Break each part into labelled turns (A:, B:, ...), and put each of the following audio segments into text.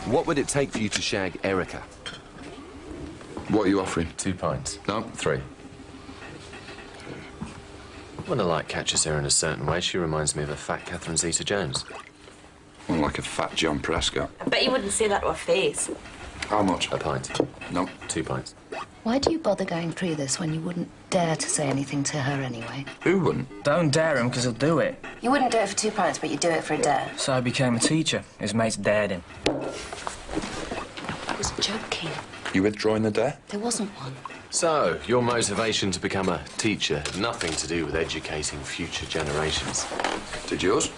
A: What would it take for you to shag Erica?
B: What are you offering?
C: 2 pints.
B: No.
C: 3. When a light catches her in a certain way, she reminds me of a fat Catherine Zeta-Jones.
B: More like a fat John Prescott.
D: I bet you wouldn't say that to her face.
B: How much?
C: A pint.
B: No.
C: 2 pints.
E: Why do you bother going through this when you wouldn't dare to say anything to her anyway?
B: Who wouldn't?
F: Don't dare him, because he'll do it.
E: You wouldn't do it for 2 pints, but you'd do it for a dare.
F: So I became a teacher. His mates dared him.
E: I was joking.
B: You withdrawing the dare?
E: There wasn't one.
C: So, your motivation to become a teacher had nothing to do with educating future generations.
B: Did yours?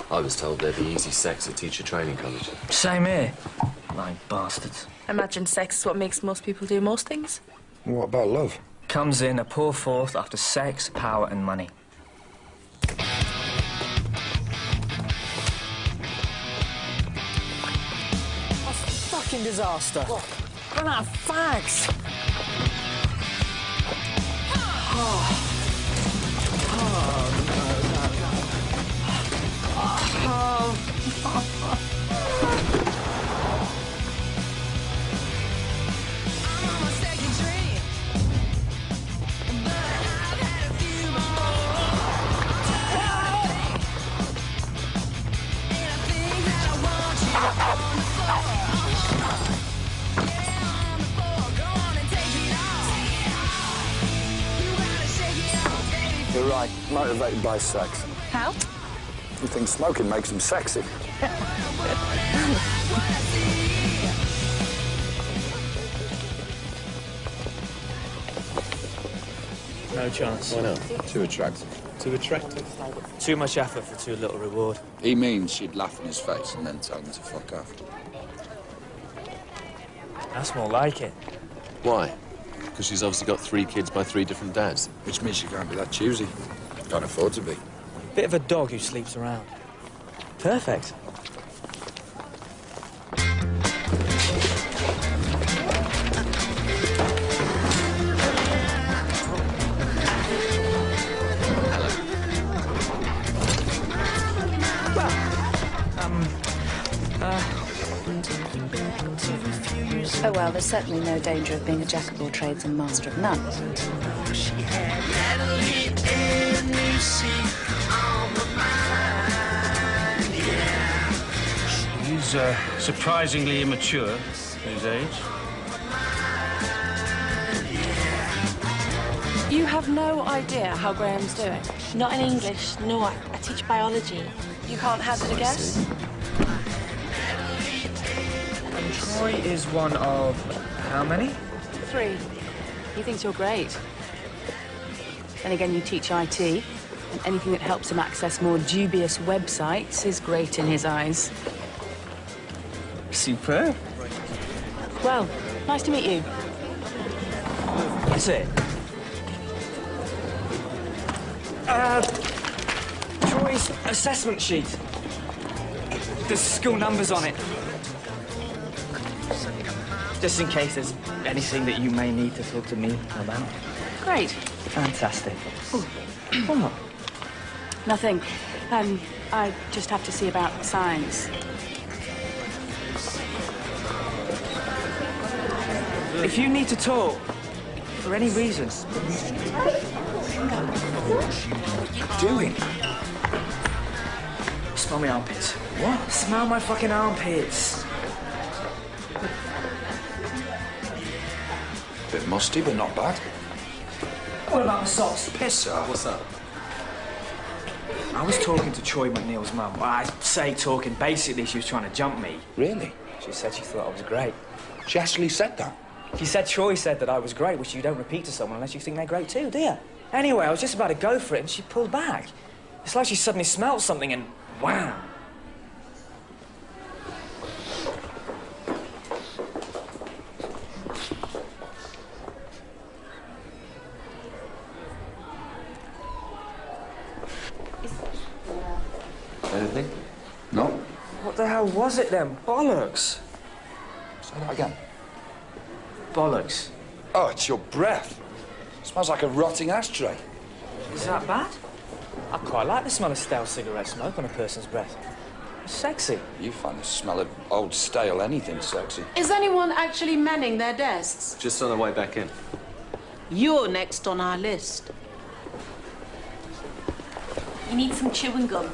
C: I was told there'd be easy sex at teacher training college.
F: Same here. Lying bastards.
D: I imagine sex is what makes most people do most things.
B: What about love?
F: Comes in a poor fourth after sex, power and money. That's a fucking disaster. What? Run out of fags.
G: You're right, motivated by sex.
D: How?
G: You think smoking makes them sexy?
F: No chance.
C: Why not?
B: Too attractive.
C: Too attractive.
F: Too much effort for too little reward.
B: He means she'd laugh in his face and then tell him to fuck off.
F: That's more like it.
C: Why? Because she's obviously got 3 kids by 3 different dads.
B: Which means she can't be that choosy. Can't afford to be.
F: Bit of a dog who sleeps around. Perfect.
E: Oh, well, there's certainly no danger of being a jack of all trades and master of none.
H: He's surprisingly immature for his age.
D: You have no idea how Graham's doing.
I: Not in English, no. I teach biology.
D: You can't hazard a guess?
F: Troy is one of how many?
J: 3. He thinks you're great. Then again, you teach IT, and anything that helps him access more dubious websites is great in his eyes.
F: Superb.
J: Well, nice to meet you.
F: That's it. Troy's assessment sheet. There's school numbers on it. Just in case there's anything that you may need to talk to me about.
J: Great.
F: Fantastic. What?
J: Nothing. I just have to see about science.
F: If you need to talk, for any reason... What are you doing? Smell my armpits. What? Smell my fucking armpits.
B: Bit musty, but not bad.
F: What about my socks?
B: Pisser.
C: What's that?
F: I was talking to Troy McNeil's mum. Well, I say talking. Basically, she was trying to jump me.
B: Really?
F: She said she thought I was great.
B: She actually said that?
F: She said Troy said that I was great, which you don't repeat to someone unless you think they're great too, do you? Anyway, I was just about to go for it, and she pulled back. It's like she suddenly smelled something, and wham!
C: Anything?
B: No.
F: What the hell was it then? Bollocks.
B: Say that again.
F: Bollocks.
B: Oh, it's your breath. Smells like a rotting ashtray.
F: Is that bad? I quite like the smell of stale cigarette smoke on a person's breath. It's sexy.
B: You find the smell of old stale anything sexy.
K: Is anyone actually manning their desks?
C: Just on the way back in.
K: You're next on our list.
D: You need some chewing gum.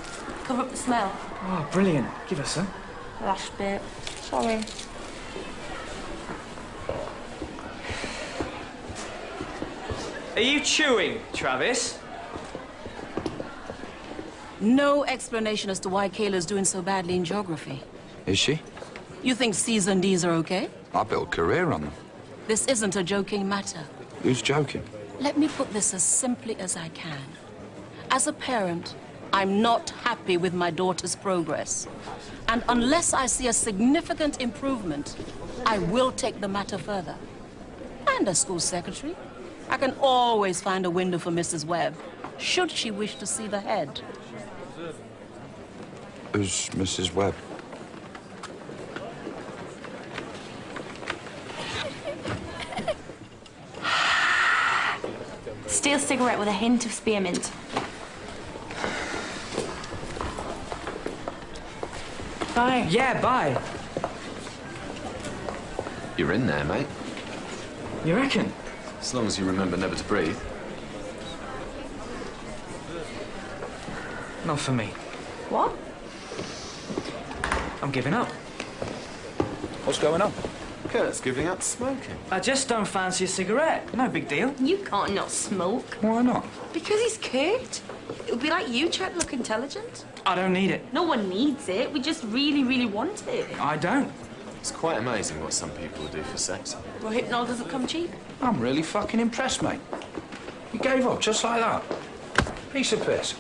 D: Cover up the smell.
F: Oh, brilliant. Give us some.
D: Last bit. Sorry.
F: Are you chewing, Travis?
K: No explanation as to why Kayla's doing so badly in geography.
B: Is she?
K: You think C's and D's are okay?
B: I built a career on them.
K: This isn't a joking matter.
B: Who's joking?
K: Let me put this as simply as I can. As a parent, I'm not happy with my daughter's progress. And unless I see a significant improvement, I will take the matter further. And as school secretary, I can always find a window for Mrs. Webb, should she wish to see the head.
B: Who's Mrs. Webb?
D: Steel cigarette with a hint of spearmint.
F: Bye. Yeah, bye.
C: You're in there, mate.
F: You reckon?
C: As long as you remember never to breathe.
F: Not for me.
D: What?
F: I'm giving up.
B: What's going on?
C: Kurt's giving up smoking.
F: I just don't fancy a cigarette. No big deal.
D: You can't not smoke.
B: Why not?
D: Because he's Kurt. It would be like you trying to look intelligent.
F: I don't need it.
D: No one needs it. We just really, really want it.
F: I don't.
C: It's quite amazing what some people will do for sex.
D: Well, hypnol doesn't come cheap.
B: I'm really fucking impressed, mate. You gave up just like that. Piece of piss.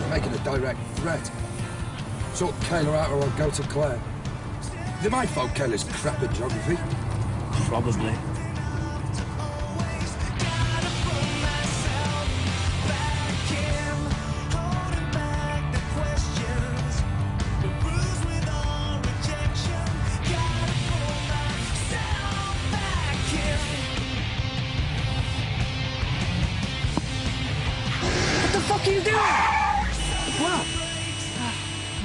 G: Making a direct threat. Sort Kayla out or I'll go to Claire. Is it my fault Kayla's crap at geography?
F: Probably. What the fuck are you doing? What?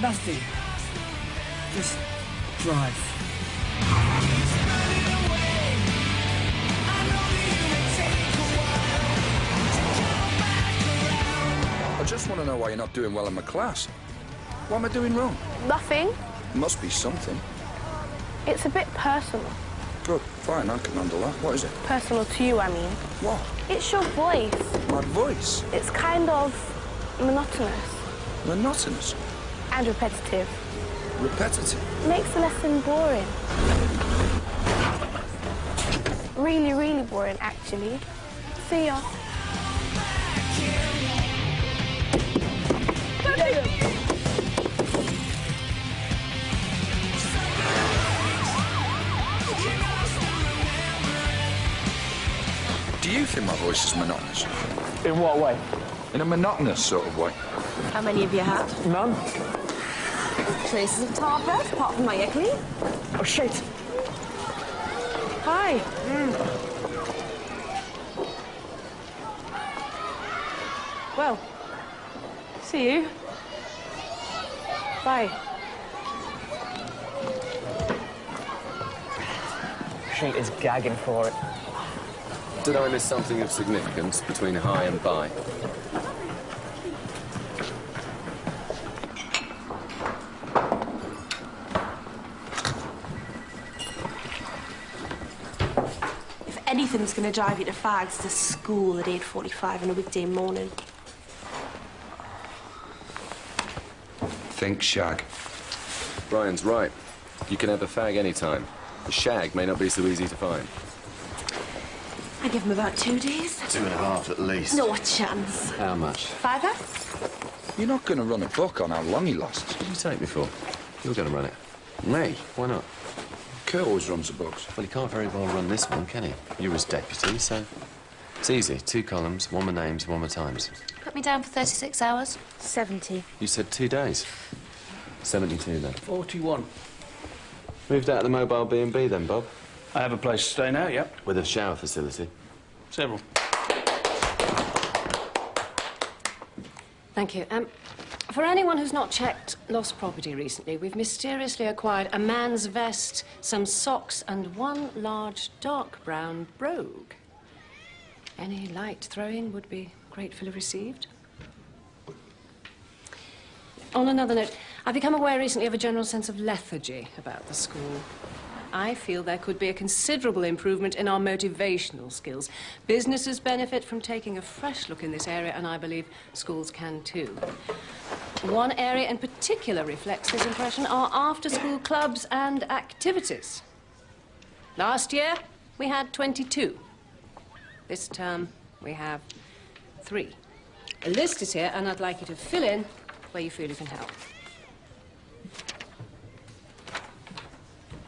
F: Nothing. Just drive.
B: I just want to know why you're not doing well in my class. What am I doing wrong?
L: Nothing.
B: Must be something.
L: It's a bit personal.
B: Good, fine, I can handle that. What is it?
L: Personal to you, I mean.
B: What?
L: It's your voice.
B: My voice?
L: It's kind of monotonous.
B: Monotonous?
L: And repetitive.
B: Repetitive?
L: Makes the lesson boring. Really, really boring, actually. See ya.
B: Do you think my voice is monotonous?
F: In what way?
B: In a monotonous sort of way.
D: How many have you had?
F: None.
D: Traces of tar breath, apart from my ugly.
F: Oh, shit.
D: Hi.
J: Well, see you. Bye.
F: She is gagging for it.
C: Did I miss something of significance between hi and bye?
D: If anything's going to drive you to fags, it's school at 8:45 on a weekday morning.
B: Think shag.
C: Brian's right. You can have a fag any time. The shag may not be so easy to find.
D: I give him about 2 days.
C: 2.5 at least.
D: No chance.
C: How much?
D: Fiver?
B: You're not going to run a book on how long he lasts.
C: What do you take me for? You're going to run it. Me? Why not?
B: Kurt always runs the books.
C: Well, he can't very well run this one, can he? You're his deputy, so... It's easy. 2 columns, one with names, one with times.
E: Put me down for 36 hours.
L: 70.
C: You said 2 days. 72 then.
H: 41.
C: Moved out of the mobile B&B then, Bob?
H: I have a place to stay now, yep.
C: With a shower facility?
H: Several.
M: Thank you. For anyone who's not checked lost property recently, we've mysteriously acquired a man's vest, some socks, and one large dark brown brogue. Any light throwing would be gratefully received. On another note, I've become aware recently of a general sense of lethargy about the school. I feel there could be a considerable improvement in our motivational skills. Businesses benefit from taking a fresh look in this area, and I believe schools can too. One area in particular reflects this impression: our after-school clubs and activities. Last year, we had 22. This term, we have 3. A list is here, and I'd like you to fill in where you feel you can help.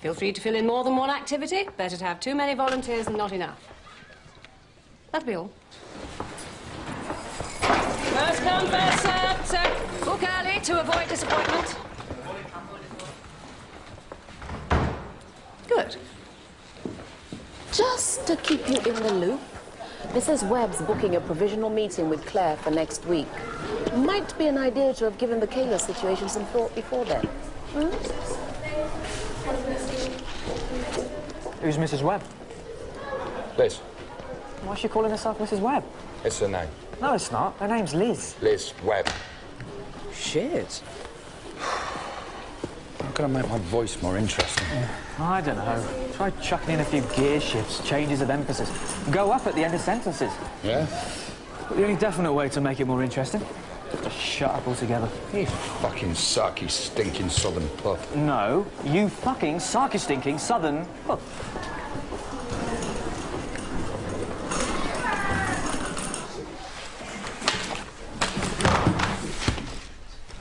M: Feel free to fill in more than one activity. Better to have too many volunteers than not enough. That'll be all. First come, first served, sir. Book early to avoid disappointment. Good.
N: Just to keep you in the loop, Mrs. Webb's booking a provisional meeting with Claire for next week. Might be an idea to have given the Kayla situation some thought before then.
F: Who's Mrs. Webb?
B: Liz.
F: Why's she calling herself Mrs. Webb?
B: It's her name.
F: No, it's not. Her name's Liz.
B: Liz Webb.
F: Shit.
B: How can I make my voice more interesting?
F: I don't know. Try chucking in a few gear shifts, changes of emphasis. Go up at the end of sentences.
B: Yeah?
F: But the only definite way to make it more interesting, just shut up altogether.
B: You fucking sarky, stinking southern pup.
F: No, you fucking sarky, stinking southern pup.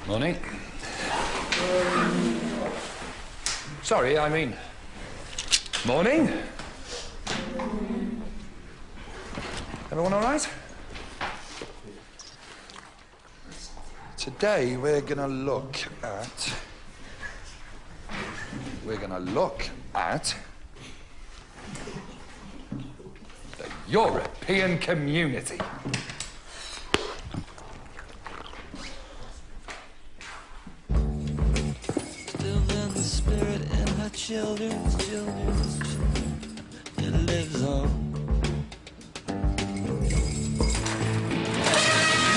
B: Morning. Sorry, I mean... Morning. Everyone all right? Today we're gonna look at the European community.
O: Children's it lives on.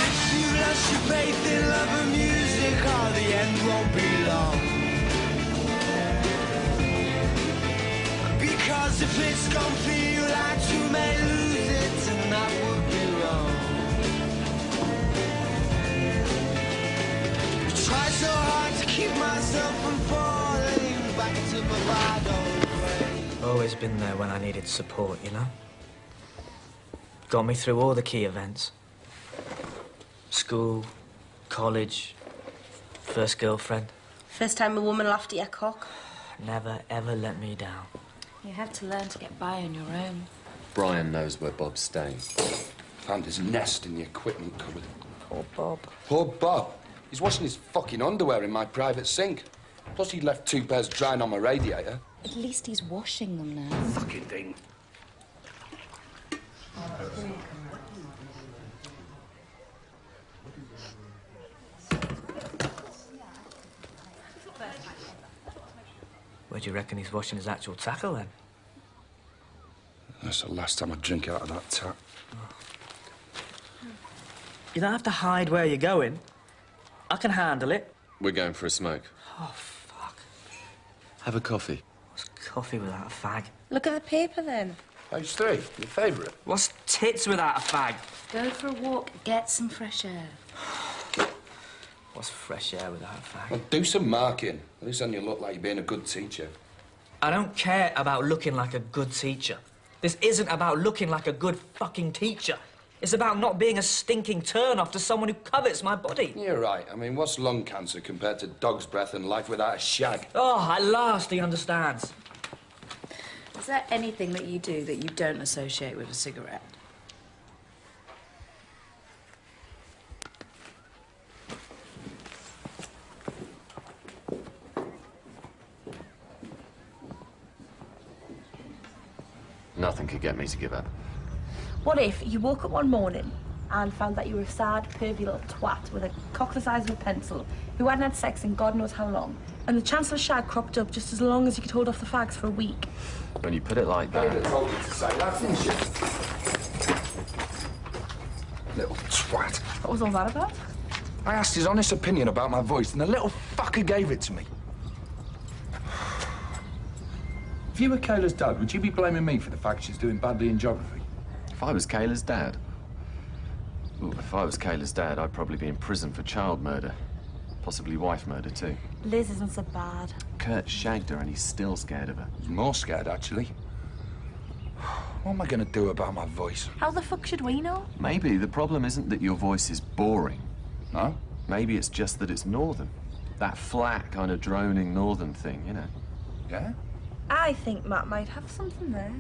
O: If you lost your faith in love and music, oh, the end won't be long. Because if it's gonna feel like you may lose it, and that would be wrong. I try so hard to keep myself from falling back to my bad old way.
F: Always been there when I needed support, you know? Got me through all the key events. School, college, first girlfriend.
I: First time a woman laughed at your cock.
F: Never, ever let me down.
E: You have to learn to get by on your own.
C: Brian knows where Bob's staying.
G: Found his nest in the equipment cupboard.
F: Poor Bob.
G: Poor Bob. He's washing his fucking underwear in my private sink. Plus, he left 2 pairs drying on my radiator.
E: At least he's washing them now.
G: Fucking thing.
F: Where do you reckon he's washing his actual tackle, then?
G: That's the last time I drink out of that tap.
F: You don't have to hide where you're going. I can handle it.
C: We're going for a smoke.
F: Oh, fuck.
C: Have a coffee.
F: What's coffee without a fag?
I: Look at the paper, then.
G: Page 3, your favourite.
F: What's tits without a fag?
E: Go for a walk, get some fresh air.
F: What's fresh air without a fag?
G: Well, do some marking. At least then you look like you're being a good teacher.
F: I don't care about looking like a good teacher. This isn't about looking like a good fucking teacher. It's about not being a stinking turn-off to someone who covets my body.
G: You're right. I mean, what's lung cancer compared to dog's breath and life without a shag?
F: Oh, at last he understands.
E: Is there anything that you do that you don't associate with a cigarette?
C: Nothing could get me to give up.
D: What if you woke up one morning and found that you were a sad, pervy little twat with a cock the size of a pencil who hadn't had sex in God knows how long, and the chance of a shag cropped up just as long as you could hold off the fags for a week?
C: When you put it like that...
G: David told you to say that, didn't you? Little twat.
D: What was all that about?
G: I asked his honest opinion about my voice, and the little fucker gave it to me. If you were Kayla's dad, would you be blaming me for the fact she's doing badly in geography?
C: If I was Kayla's dad? Ooh, if I was Kayla's dad, I'd probably be in prison for child murder. Possibly wife murder, too.
D: Liz isn't so bad.
C: Kurt shagged her and he's still scared of her.
G: He's more scared, actually. What am I going to do about my voice?
D: How the fuck should we know?
C: Maybe the problem isn't that your voice is boring.
G: No?
C: Maybe it's just that it's northern. That flat, kind of droning northern thing, you know?
G: Yeah?
D: I think Matt might have something there.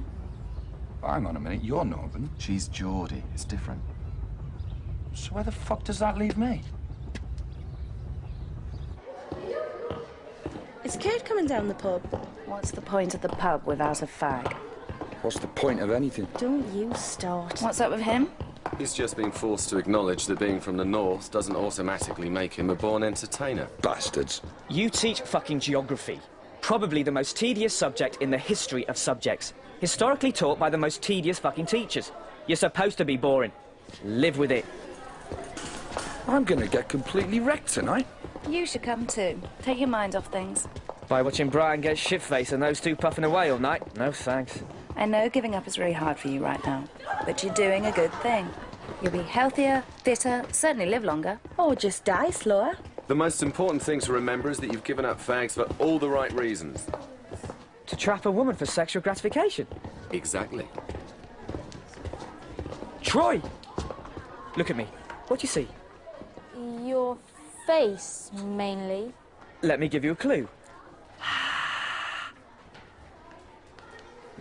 G: Hang on a minute, you're northern.
C: She's Geordie. It's different.
G: So where the fuck does that leave me?
I: Is Kurt coming down the pub?
E: What's the point of the pub without a fag?
G: What's the point of anything?
I: Don't you start.
E: What's up with him?
C: He's just been forced to acknowledge that being from the north doesn't automatically make him a born entertainer.
G: Bastards.
F: You teach fucking geography. Probably the most tedious subject in the history of subjects. Historically taught by the most tedious fucking teachers. You're supposed to be boring. Live with it.
G: I'm gonna get completely wrecked tonight.
E: You should come too. Take your mind off things.
F: By watching Brian get shit-faced and those two puffing away all night? No thanks.
E: I know giving up is really hard for you right now, but you're doing a good thing. You'll be healthier, fitter, certainly live longer.
I: Or just die slower.
C: The most important thing to remember is that you've given up fags for all the right reasons.
F: To trap a woman for sexual gratification?
C: Exactly.
F: Troy! Look at me. What do you see?
L: Your face, mainly.
F: Let me give you a clue.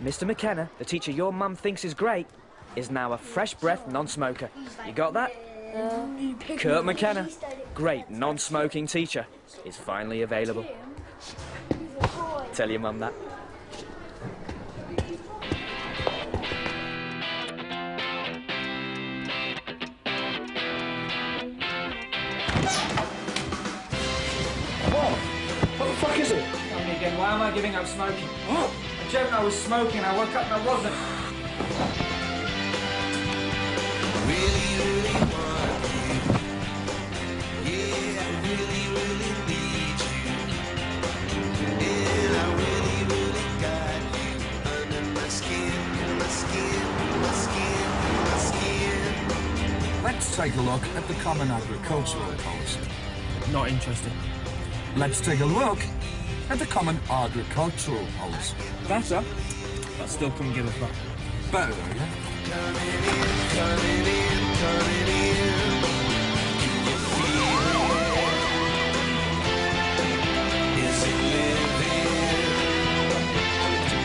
F: Mr. McKenna, the teacher your mum thinks is great, is now a fresh-breath non-smoker. You got that? Kurt McKenna, great non-smoking teacher, is finally available. Tell your mum that.
G: What the fuck is it?
F: Tell me again, why am I giving up smoking? I dreamt I was smoking, I woke up and I wasn't.
O: Really, really want you. Yeah, I really, really need you. And I really, really got you under my skin, my skin, my skin, my skin.
G: Let's take a look at the Common Agricultural Policy.
F: Not interested.
G: Let's take a look at the Common Agricultural Policy.
F: Better, but still couldn't give a fuck.
G: Better, yeah?
O: Coming in, coming in, coming in. Can you feel it? Is it living?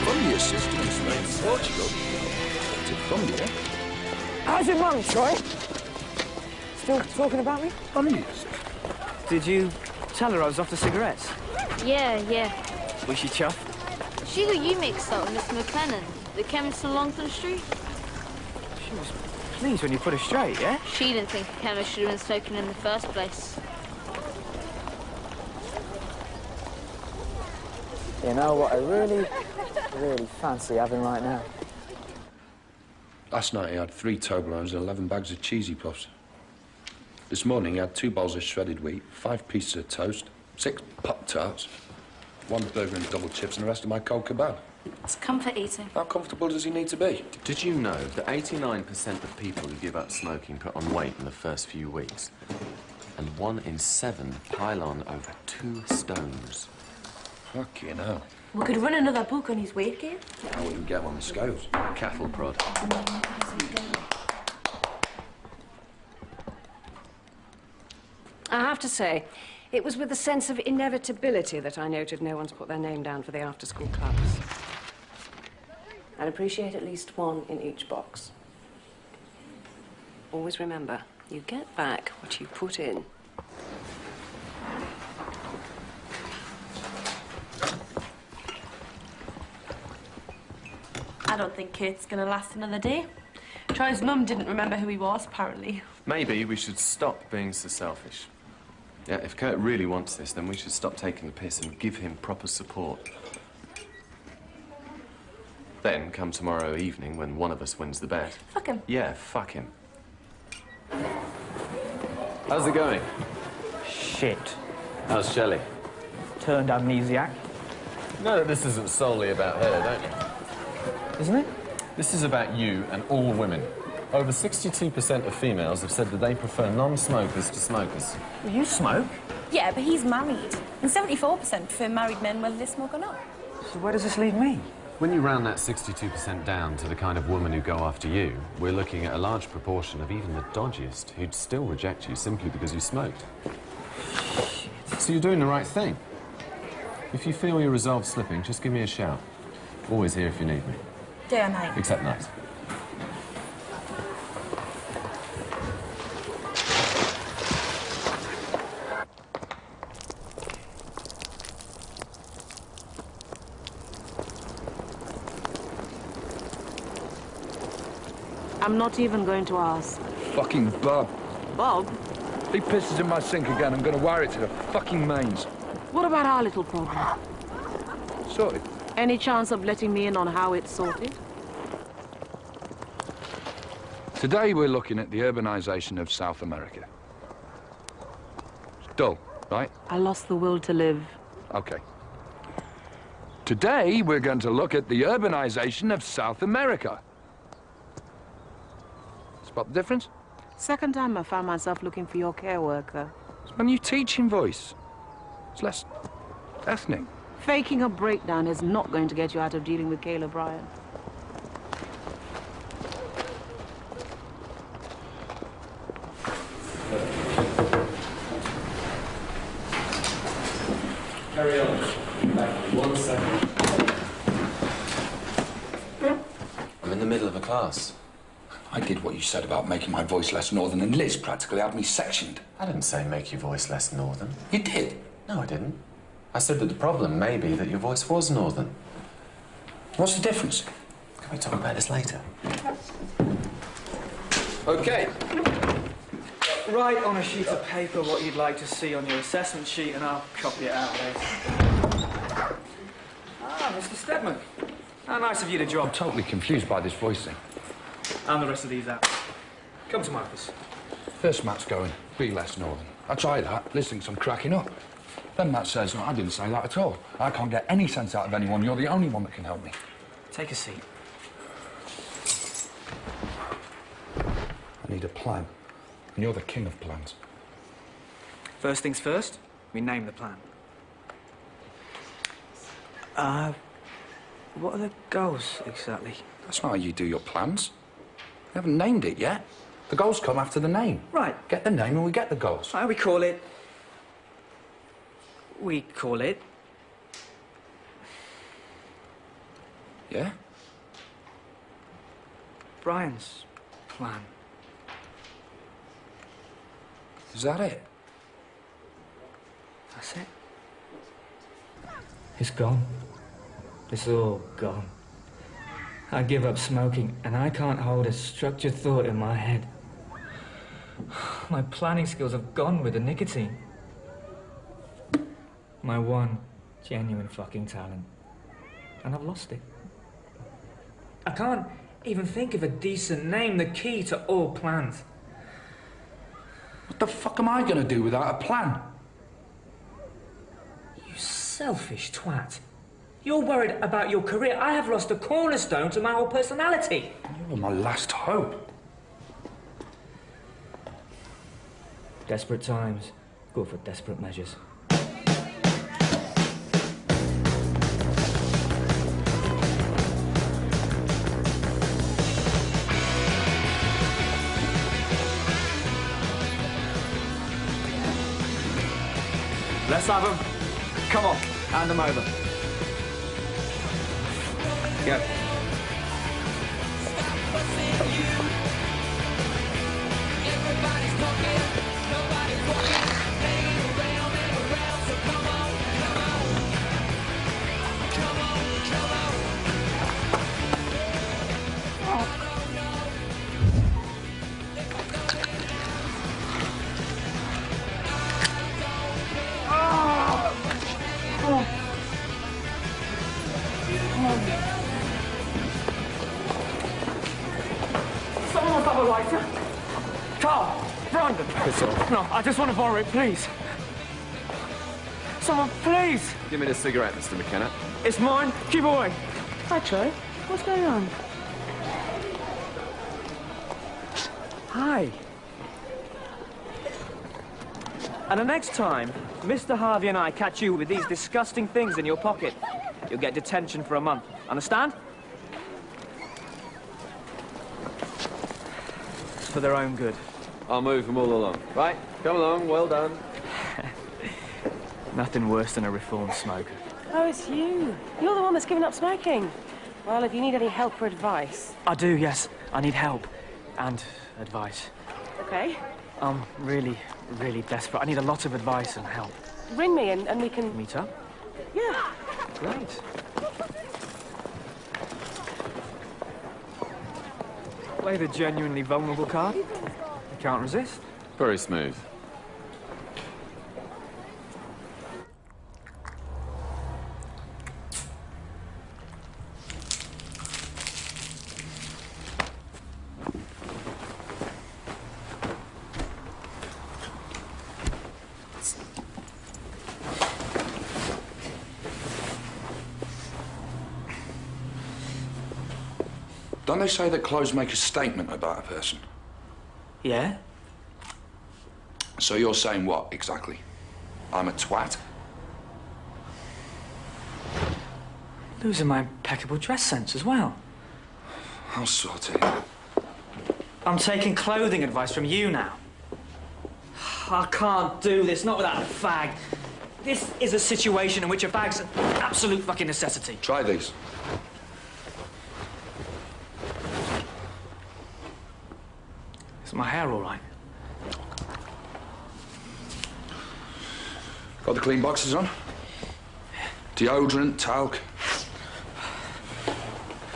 G: From your sister is made in Portugal. It's from you.
F: How's your mum, Troy? Still talking about me?
G: Funny.
F: Did you tell her I was off to cigarettes?
L: Yeah.
F: Was she chuffed?
L: She got you mixed up with Mr. McLennan, the chemist on Longton Street.
F: She was pleased when you put her straight, yeah?
L: She didn't think a chemist should have been smoking in the first place.
F: You know what I really fancy having right now?
B: Last night he had 3 Toblerones and 11 bags of cheesy puffs. This morning he had 2 bowls of shredded wheat, 5 pieces of toast, 6 Pop-Tarts, 1 burger and double chips, and the rest of my cold kebab.
E: It's comfort eating.
B: How comfortable does he need to be?
C: Did you know that 89% of people who give up smoking put on weight in the first few weeks? And 1 in 7 pile on over 2 stones.
B: Fucking hell.
D: We could run another book on his weight gain.
B: How would we get him on the scales?
C: Cattle prod.
M: I have to say, it was with a sense of inevitability that I noted no one's put their name down for the after-school clubs. I'd appreciate at least 1 in each box. Always remember, you get back what you put in.
D: I don't think Kate's gonna last another day. Troy's mum didn't remember who he was, apparently.
C: Maybe we should stop being so selfish. Yeah, if Kurt really wants this, then we should stop taking the piss and give him proper support. Then, come tomorrow evening, when one of us wins the bet...
D: Fuck him.
C: Yeah, fuck him. How's it going?
F: Shit.
C: How's Shelley?
F: Turned amnesiac.
C: No, this isn't solely about her, don't you?
F: Isn't it?
C: This is about you and all women. Over 62% of females have said that they prefer non-smokers to smokers.
F: Well, you smoke.
D: Yeah, but he's married. And 74% prefer married men whether they smoke or not.
F: So where does this leave me?
C: When you round that 62% down to the kind of woman who go after you, we're looking at a large proportion of even the dodgiest who'd still reject you simply because you smoked. So you're doing the right thing. If you feel your resolve slipping, just give me a shout. Always here if you need me.
D: Day or night.
C: Except night.
J: I'm not even going to ask.
G: Fucking Bob.
J: Bob?
G: If he pisses in my sink again, I'm going to wire it to the fucking mains.
J: What about our little problem?
G: Sorted.
J: Any chance of letting me in on how it's sorted?
G: Today we're looking at the urbanization of South America. It's dull, right?
J: I lost the will to live.
G: Okay. Today we're going to look at the urbanization of South America. Spot the difference?
J: Second time I found myself looking for your care worker.
G: It's my new teaching voice. It's less ethnic.
J: Faking a breakdown is not going to get you out of dealing with Kayla Bryan.
C: Carry on. Back 1 second. I'm in the middle of a class.
G: I did what you said about making my voice less northern, and Liz practically had me sectioned.
C: I didn't say make your voice less northern.
G: You did?
C: No, I didn't. I said that the problem may be that your voice was northern.
G: What's the difference?
C: Can we talk about this later?
G: Okay.
F: Write on a sheet of paper what you'd like to see on your assessment sheet and I'll copy it out later. Ah, Mr. Stedman. How nice of you to drop.
G: I'm totally confused by this voice thing.
F: And the rest of these out. Come to my office.
G: First Matt's going, be less northern. I try that, Liz thinks I'm cracking up. Then Matt says, no, I didn't say that at all. I can't get any sense out of anyone. You're the only one that can help me.
F: Take a seat.
G: I need a plan. And you're the king of plans.
F: First things first, we name the plan. What are the goals, exactly?
G: That's not how you do your plans. You haven't named it yet. The goals come after the name.
F: Right.
G: Get the name and we get the goals.
F: We call it...
G: Yeah?
F: Brian's plan.
G: Is that it?
F: That's it. It's gone. It's all gone. I give up smoking, and I can't hold a structured thought in my head. My planning skills have gone with the nicotine. My one genuine fucking talent. And I've lost it. I can't even think of a decent name, the key to all plans.
G: What the fuck am I gonna do without a plan?
F: You selfish twat. You're worried about your career. I have lost a cornerstone to my whole personality.
G: You were my last hope.
F: Desperate times go for desperate measures. Let's have them. Come on, hand them over. Go.
C: Piss off.
F: No, I just want to borrow it, please. Someone, please!
C: Give me the cigarette, Mr. McKenna.
F: It's mine. Keep away.
J: Hi, Troy. What's going on?
F: Hi. And the next time Mr. Harvey and I catch you with these disgusting things in your pocket, you'll get detention for a month. Understand? It's for their own good.
C: I'll move them all along. Right, come along, well done.
F: Nothing worse than a reformed smoker.
M: Oh, it's you. You're the one that's given up smoking. Well, if you need any help or advice...
F: I do, yes. I need help. And advice.
M: Okay.
F: I'm really, really desperate. I need a lot of advice and help.
M: Ring me and we can...
F: Meet up?
M: Yeah.
F: Great. Play the genuinely vulnerable card. You can't resist.
C: Very smooth.
B: Don't they say that clothes make a statement about a person?
F: Yeah?
B: So you're saying what, exactly? I'm a twat?
F: Losing my impeccable dress sense as well.
B: I'll sort it.
F: I'm taking clothing advice from you now. I can't do this, not without a fag. This is a situation in which a fag's an absolute fucking necessity.
B: Try these.
F: Is my hair all right?
B: Got the clean boxes on? Deodorant, talc.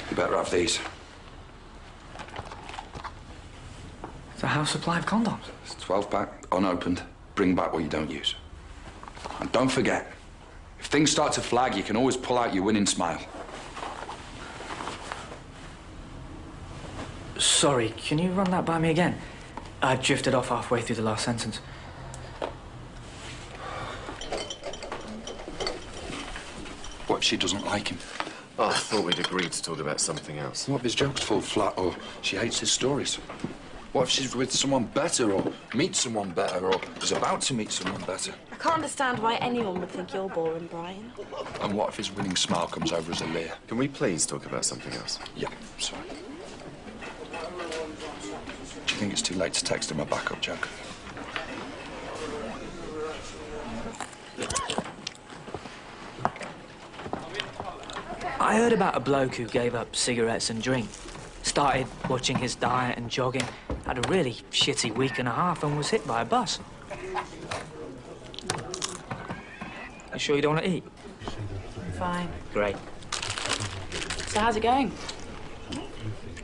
B: You better have these.
F: It's a house supply of condoms.
B: It's 12-pack, unopened. Bring back what you don't use. And don't forget, if things start to flag, you can always pull out your winning smile.
F: Sorry, can you run that by me again? I drifted off halfway through the last sentence.
B: What if she doesn't like him?
C: Oh, I thought we'd agreed to talk about something else.
B: What if his jokes fall flat, or she hates his stories? What if she's with someone better, or meets someone better, or is about to meet someone better?
I: I can't understand why anyone would think you're boring, Brian.
B: And what if his winning smile comes over as a leer?
C: Can we please talk about something else?
B: Yeah, sorry. Do you think it's too late to text him a backup joke?
F: I heard about a bloke who gave up cigarettes and drink. Started watching his diet and jogging. Had a really shitty week and a half and was hit by a bus. You sure you don't want to eat?
J: Fine.
F: Great.
J: So how's it going?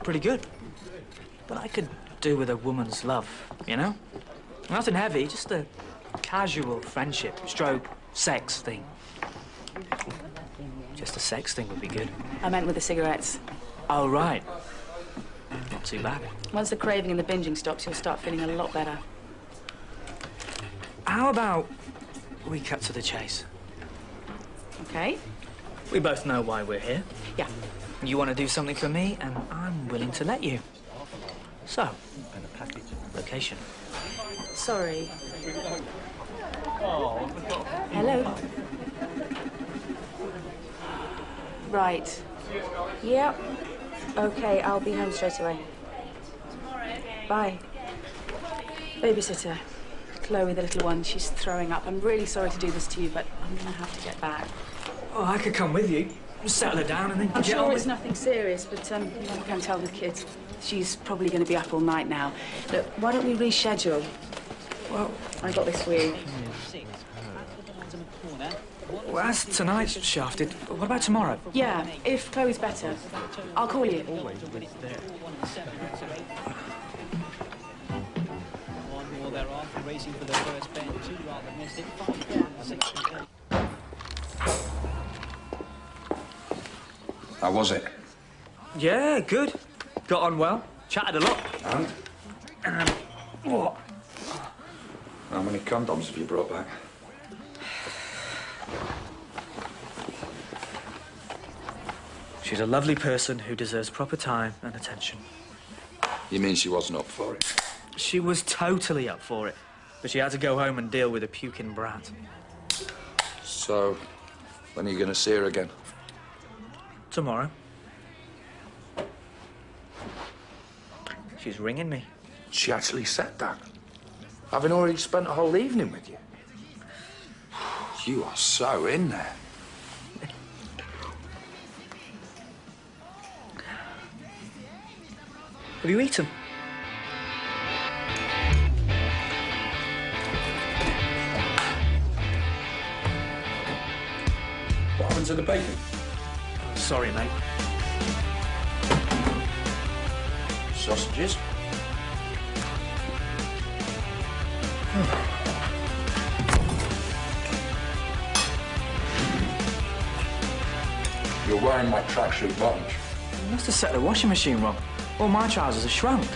F: Pretty good. But I could do with a woman's love, you know? Nothing heavy, just a casual friendship, stroke, sex thing. Just a sex thing would be good.
J: I meant with the cigarettes.
F: Oh, right. Not too bad.
J: Once the craving and the binging stops, you'll start feeling a lot better.
F: How about we cut to the chase?
J: Okay.
F: We both know why we're here.
J: Yeah.
F: You want to do something for me, and I'm willing to let you. So, location.
J: Sorry. Hello. Right.
I: Yep. Okay, I'll be home straight away.
J: Bye. Babysitter. Chloe, the little one, she's throwing up. I'm really sorry to do this to you, but I'm going to have to get back.
F: Oh, I could come with you. Settle her down and then
J: I'm
F: get
J: sure
F: on
J: it's
F: with...
J: nothing serious, but you won't go and tell the kids. She's probably going to be up all night now. Look, why don't we reschedule? Well, I got this for you.
F: Well, that's tonight's shafted. What about tomorrow?
J: Yeah, if Chloe's better. I'll call you.
B: How was it?
F: Yeah, good. Got on well. Chatted a lot.
B: And?
F: Oh,
G: How many condoms have you brought back?
F: She's a lovely person who deserves proper time and attention.
G: You mean she wasn't up for it?
F: She was totally up for it, but she had to go home and deal with a puking brat.
G: So, when are you going to see her again?
F: Tomorrow. She's ringing me.
G: She actually said that? Having already spent a whole evening with you? You are so in there.
F: Have you eaten?
G: What happened to the bacon?
F: Sorry, mate.
G: Sausages? You're wearing my tracksuit bottoms.
F: You must have set the washing machine wrong. All my trousers are shrunk.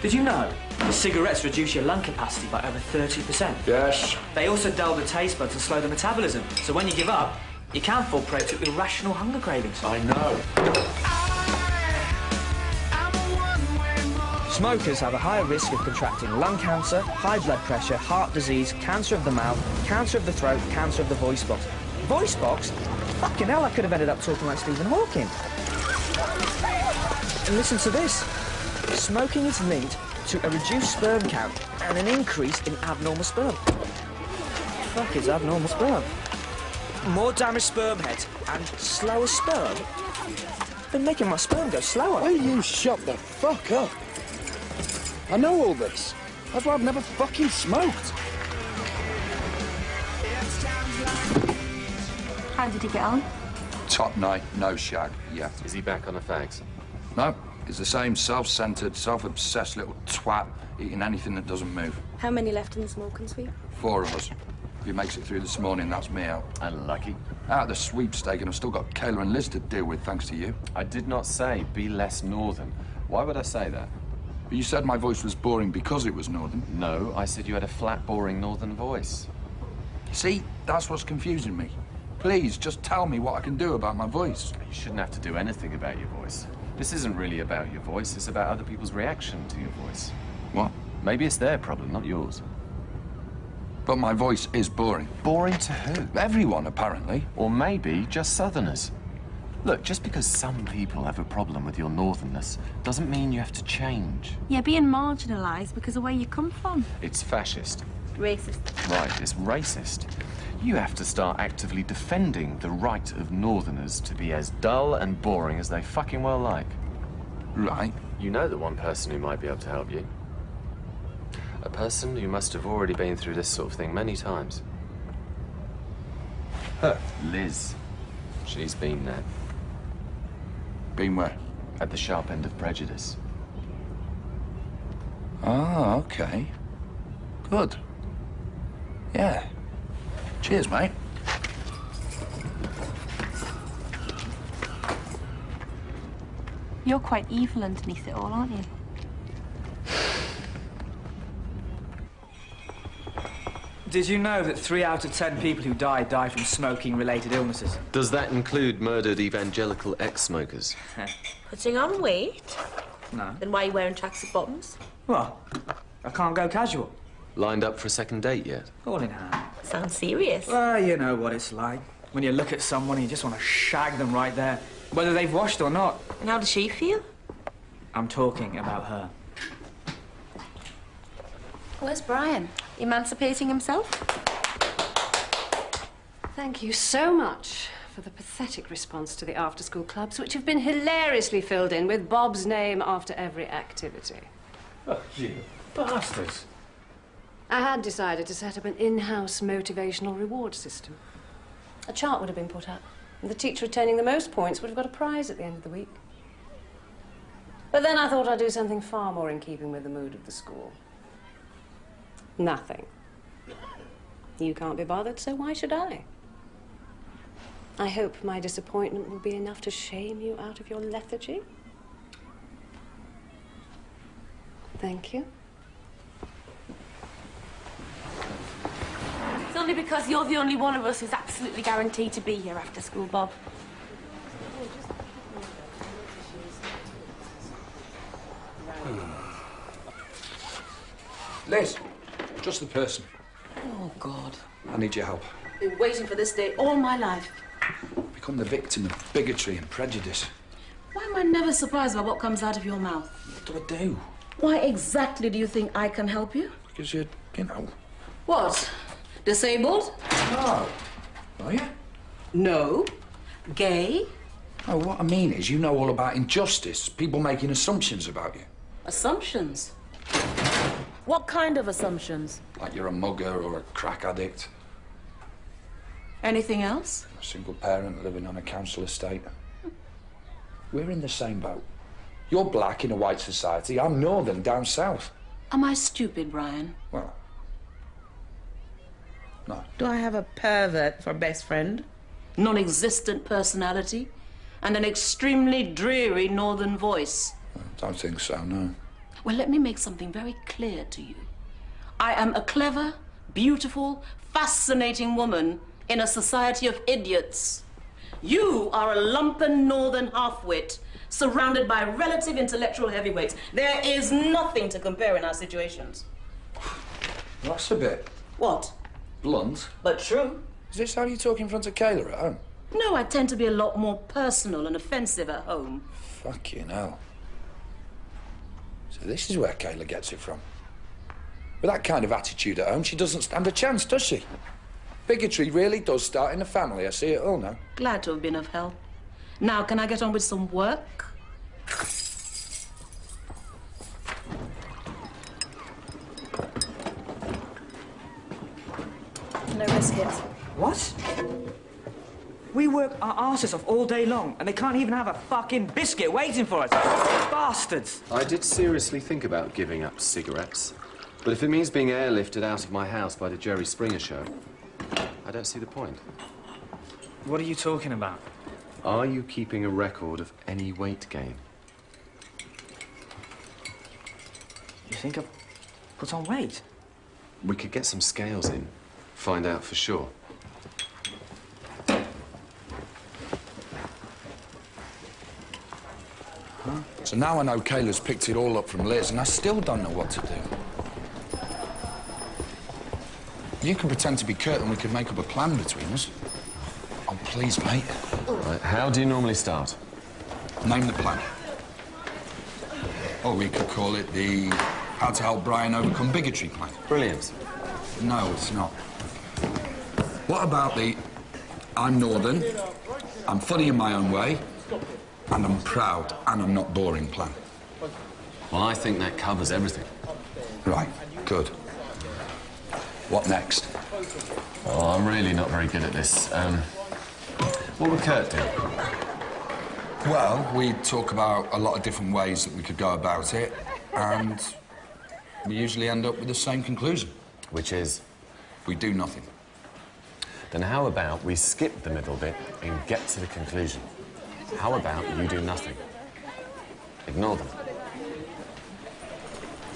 F: Did you know that cigarettes reduce your lung capacity by over 30%?
G: Yes.
F: They also dull the taste buds and slow the metabolism. So when you give up, you can fall prey to irrational hunger cravings.
G: I know.
F: Smokers have a higher risk of contracting lung cancer, high blood pressure, heart disease, cancer of the mouth, cancer of the throat, cancer of the voice box. Voice box? Fucking hell, I could have ended up talking like Stephen Hawking. And listen to this. Smoking is linked to a reduced sperm count and an increase in abnormal sperm. Fuck is abnormal sperm? More damaged sperm heads and slower sperm? Been making my sperm go slower.
G: Will you shut the fuck up? I know all this. That's why I've never fucking smoked.
D: How did he get on?
G: Top night, no shag, yeah.
C: Is he back on the fags?
G: No, he's the same self-centred, self-obsessed little twat eating anything that doesn't move.
I: How many left in the smoking sweep?
G: 4 of us. If he makes it through this morning, that's me out.
C: Unlucky.
G: Out of the sweepstake, and I've still got Kayla and Liz to deal with, thanks to you.
C: I did not say be less northern. Why would I say that?
G: But you said my voice was boring because it was northern.
C: No, I said you had a flat, boring northern voice.
G: See, that's what's confusing me. Please, just tell me what I can do about my voice.
C: You shouldn't have to do anything about your voice. This isn't really about your voice, it's about other people's reaction to your voice.
G: What?
C: Maybe it's their problem, not yours.
G: But my voice is boring.
C: Boring to who?
G: Everyone, apparently.
C: Or maybe just southerners. Look, just because some people have a problem with your northernness doesn't mean you have to change.
D: Yeah, being marginalised because of where you come from.
C: It's fascist.
D: Racist.
C: Right, it's racist. You have to start actively defending the right of northerners to be as dull and boring as they fucking well like.
G: Right.
C: You know the one person who might be able to help you. A person who must have already been through this sort of thing many times. Her, Liz. She's been there.
G: Been where?
C: At the sharp end of prejudice.
G: Ah, okay. Good. Yeah. Cheers, mate.
D: You're quite evil underneath it all, aren't you?
F: Did you know that 3 out of 10 people who die from smoking-related illnesses?
C: Does that include murdered evangelical ex-smokers?
I: Putting on weight?
F: No.
I: Then why are you wearing tracksuit bottoms?
F: Well, I can't go casual.
C: Lined up for a second date yet?
F: All in hand.
I: Sounds serious.
F: Well, you know what it's like. When you look at someone, you just want to shag them right there, whether they've washed or not.
I: And how does she feel?
F: I'm talking about her.
E: Where's Brian?
I: Emancipating himself?
M: Thank you so much for the pathetic response to the after-school clubs, which have been hilariously filled in with Bob's name after every activity.
C: Oh, you bastards.
M: I had decided to set up an in-house motivational reward system. A chart would have been put up, and the teacher retaining the most points would have got a prize at the end of the week. But then I thought I'd do something far more in keeping with the mood of the school. Nothing. You can't be bothered, so why should I? I hope my disappointment will be enough to shame you out of your lethargy. Thank you.
I: It's only because you're the only one of us who's absolutely guaranteed to be here after school, Bob.
B: Liz, just the person.
K: Oh, God.
B: I need your help.
K: Been waiting for this day all my life.
B: Become the victim of bigotry and prejudice.
K: Why am I never surprised by what comes out of your mouth?
B: What do I do?
K: Why exactly do you think I can help you?
B: Because you're, you know...
K: What? Disabled?
B: No. Are you?
K: No. Gay?
B: No, what I mean is you know all about injustice, people making assumptions about you.
K: Assumptions? What kind of assumptions?
B: Like you're a mugger or a crack addict.
K: Anything else?
B: A single parent living on a council estate. We're in the same boat. You're black in a white society, I'm northern down south.
K: Am I stupid, Brian?
B: Well, no.
K: Do I have a pervert for best friend? Non-existent personality? And an extremely dreary northern voice?
B: I don't think so, no.
K: Well, let me make something very clear to you. I am a clever, beautiful, fascinating woman in a society of idiots. You are a lumpen northern half-wit, surrounded by relative intellectual heavyweights. There is nothing to compare in our situations.
B: That's a bit...
K: What?
B: Blunt.
K: But true.
B: Is this how you talk in front of Kayla at home?
K: No, I tend to be a lot more personal and offensive at home.
B: Fucking hell. So this is where Kayla gets it from. With that kind of attitude at home, she doesn't stand a chance, does she? Bigotry really does start in the family. I see it all now.
K: Glad to have been of help. Now, can I get on with some work?
F: No biscuits. What? We work our asses off all day long, and they can't even have a fucking biscuit waiting for us. Bastards!
C: I did seriously think about giving up cigarettes. But if it means being airlifted out of my house by the Jerry Springer show, I don't see the point.
F: What are you talking about?
C: Are you keeping a record of any weight gain?
F: You think I've put on weight?
C: We could get some scales in, find out for sure.
B: So now I know Kayla's picked it all up from Liz, and I still don't know what to do. You can pretend to be Kurt and we can make up a plan between us. Oh, please, mate.
C: Right, how do you normally start?
B: Name the plan. Or we could call it the How to Help Brian Overcome Bigotry plan.
C: Brilliant.
B: No, it's not. What about the I'm Northern, I'm funny in my own way, and I'm proud, and I'm not boring plan?
C: Well, I think that covers everything.
B: Right, good. What next?
C: Oh, I'm really not very good at this. What would Kurt do?
B: Well, we talk about a lot of different ways that we could go about it, and we usually end up with the same conclusion.
C: Which is?
B: We do nothing.
C: Then how about we skip the middle bit and get to the conclusion? How about you do nothing? Ignore them.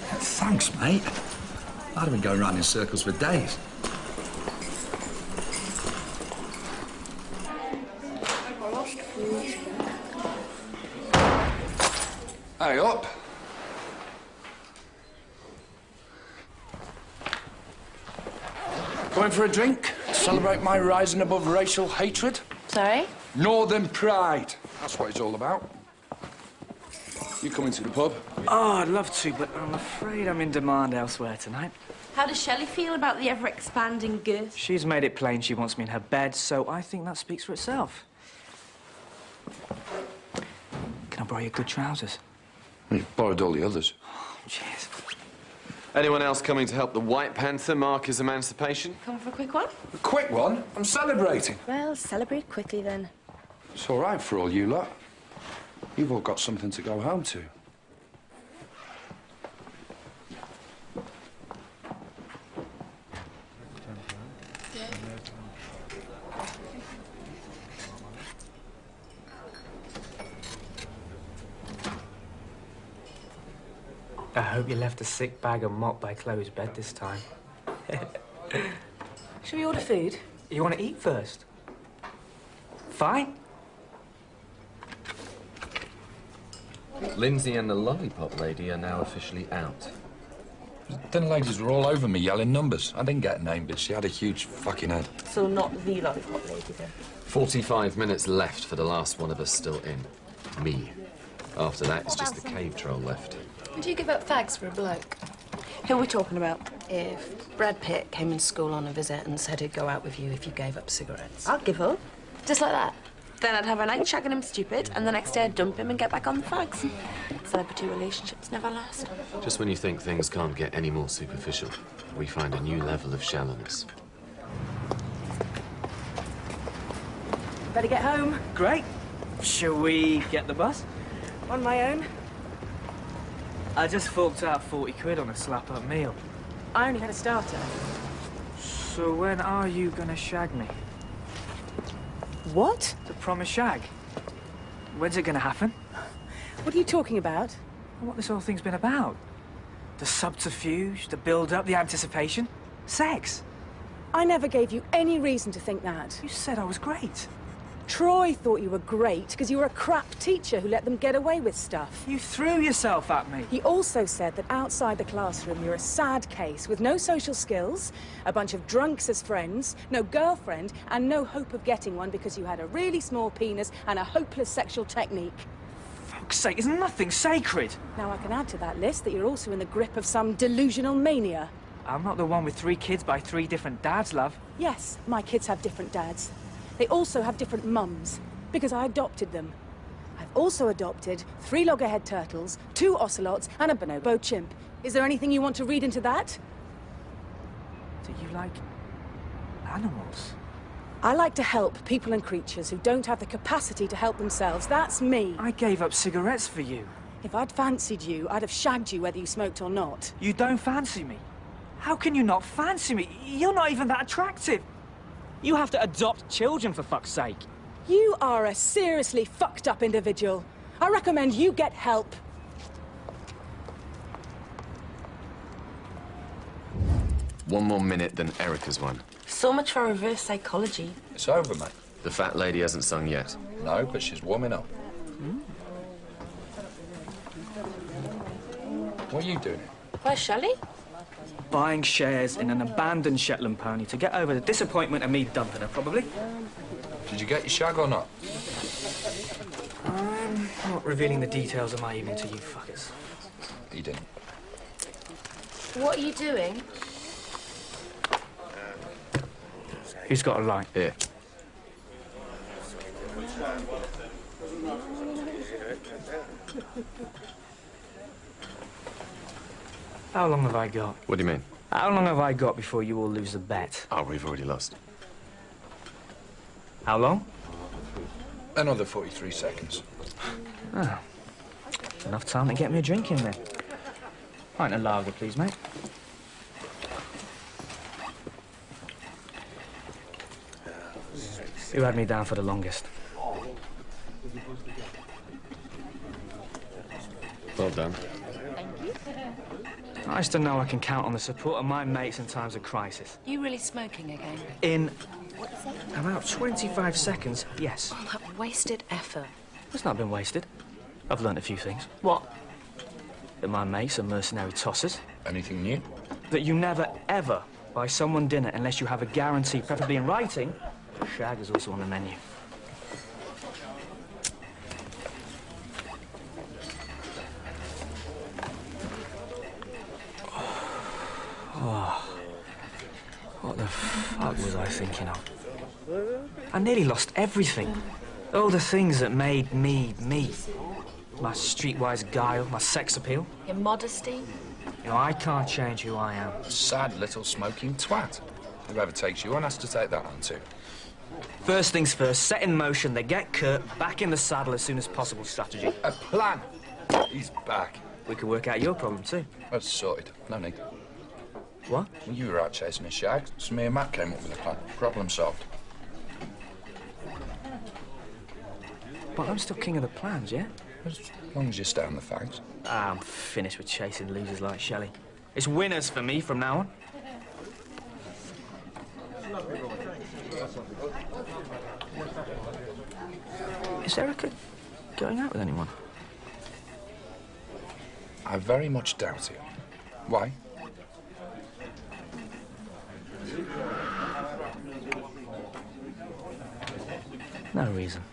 B: Thanks, mate. I'd have been going around in circles for days. Hey, up. Going for a drink? Celebrate my rising above racial hatred?
I: Sorry?
B: Northern pride. That's what it's all about. You coming to the pub?
F: Oh, I'd love to, but I'm afraid I'm in demand elsewhere tonight.
I: How does Shelley feel about the ever-expanding girth?
F: She's made it plain she wants me in her bed, so I think that speaks for itself. Can I borrow your good trousers?
B: You borrowed all the others.
F: Cheers.
C: Anyone else coming to help the White Panther mark his emancipation?
I: Come for a quick one?
B: A quick one? I'm celebrating.
I: Well, celebrate quickly then.
B: It's all right for all you lot. You've all got something to go home to.
F: I hope you left a sick bag of mop by Chloe's bed this time. Should we order food? You want to eat first? Fine.
C: Lindsay and the lollipop lady are now officially out.
G: Them ladies were all over me yelling numbers. I didn't get a name, but she had a huge fucking head.
D: So not the lollipop lady then?
C: 45 minutes left for the last one of us still in. Me. After that, it's just the cave troll left.
M: Would you give up fags for a bloke?
K: Who are we talking about? If Brad Pitt came in school on a visit and said he'd go out with you if you gave up cigarettes.
D: I'll give up.
K: Just like that?
D: Then I'd have a night shagging him stupid, and the next day I'd dump him and get back on the fags. Celebrity relationships never last.
C: Just when you think things can't get any more superficial, we find a new level of shallowness.
F: Better get home. Great. Shall we get the bus? On my own. I just forked out 40 quid on a slap-up meal.
I: I only had a starter.
F: So when are you gonna shag me?
I: What?
F: The promised shag. When's it gonna happen?
I: What are you talking about?
F: What this whole thing's been about. The subterfuge, the build-up, the anticipation. Sex.
I: I never gave you any reason to think that.
F: You said I was great.
I: Troy thought you were great because you were a crap teacher who let them get away with stuff.
F: You threw yourself at me.
I: He also said that outside the classroom you're a sad case with no social skills, a bunch of drunks as friends, no girlfriend, and no hope of getting one because you had a really small penis and a hopeless sexual technique.
F: For fuck's sake, is nothing sacred.
I: Now I can add to that list that you're also in the grip of some delusional mania.
F: I'm not the one with 3 kids by 3 different dads, love.
I: Yes, my kids have different dads. They also have different mums, because I adopted them. I've also adopted 3 loggerhead turtles, 2 ocelots, and a bonobo chimp. Is there anything you want to read into that?
F: Do you like animals?
I: I like to help people and creatures who don't have the capacity to help themselves. That's me.
F: I gave up cigarettes for you.
I: If I'd fancied you, I'd have shagged you whether you smoked or not.
F: You don't fancy me. How can you not fancy me? You're not even that attractive. You have to adopt children, for fuck's sake.
I: You are a seriously fucked up individual. I recommend you get help.
C: One more minute than Erica's one.
D: So much for reverse psychology.
G: It's over, mate.
C: The fat lady hasn't sung yet.
G: No, but she's warming up. What are you doing?
K: Where's Shelley?
F: Buying shares in an abandoned Shetland pony to get over the disappointment of me dumping her, probably.
G: Did you get your shag or not?
F: I'm not revealing the details of my evening to you fuckers.
G: He didn't.
L: What are you doing?
F: Who's got a line?
C: Here.
F: How long have I got?
C: What do you mean?
F: How long have I got before you all lose the bet?
C: Oh, we've already lost.
F: How long?
G: Another 43 seconds.
F: Oh. Enough time to get me a drink in then. Pint of lager, please, mate. Who had me down for the longest?
C: Well done.
F: Nice to know I can count on the support of my mates in times of crisis.
K: You really smoking again?
F: In about 25 seconds, yes.
K: Oh, that wasted effort.
F: It's not been wasted. I've learnt a few things.
K: What?
F: That my mates are mercenary tossers.
G: Anything new?
F: That you never, ever buy someone dinner unless you have a guarantee, preferably in writing. Shag is also on the menu. Oh, what the fuck was I thinking of? I nearly lost everything. All the things that made me, me. My streetwise guile, my sex appeal.
K: Your modesty?
F: You know, I can't change who I am.
G: Sad little smoking twat. Whoever takes you on has to take that on too.
F: First things first, set in motion, they get Kurt back in the saddle as soon as possible strategy.
G: A plan. He's back.
F: We could work out your problem too.
G: That's sorted. No need.
F: What?
G: You were out chasing a shag, so me and Matt came up with a plan. Problem solved.
F: But I'm still king of the plans, yeah?
G: As long as you stay on the facts.
F: I'm finished with chasing losers like Shelley. It's winners for me from now on. Is Erica going out with anyone?
G: I very much doubt it. Why?
F: No reason.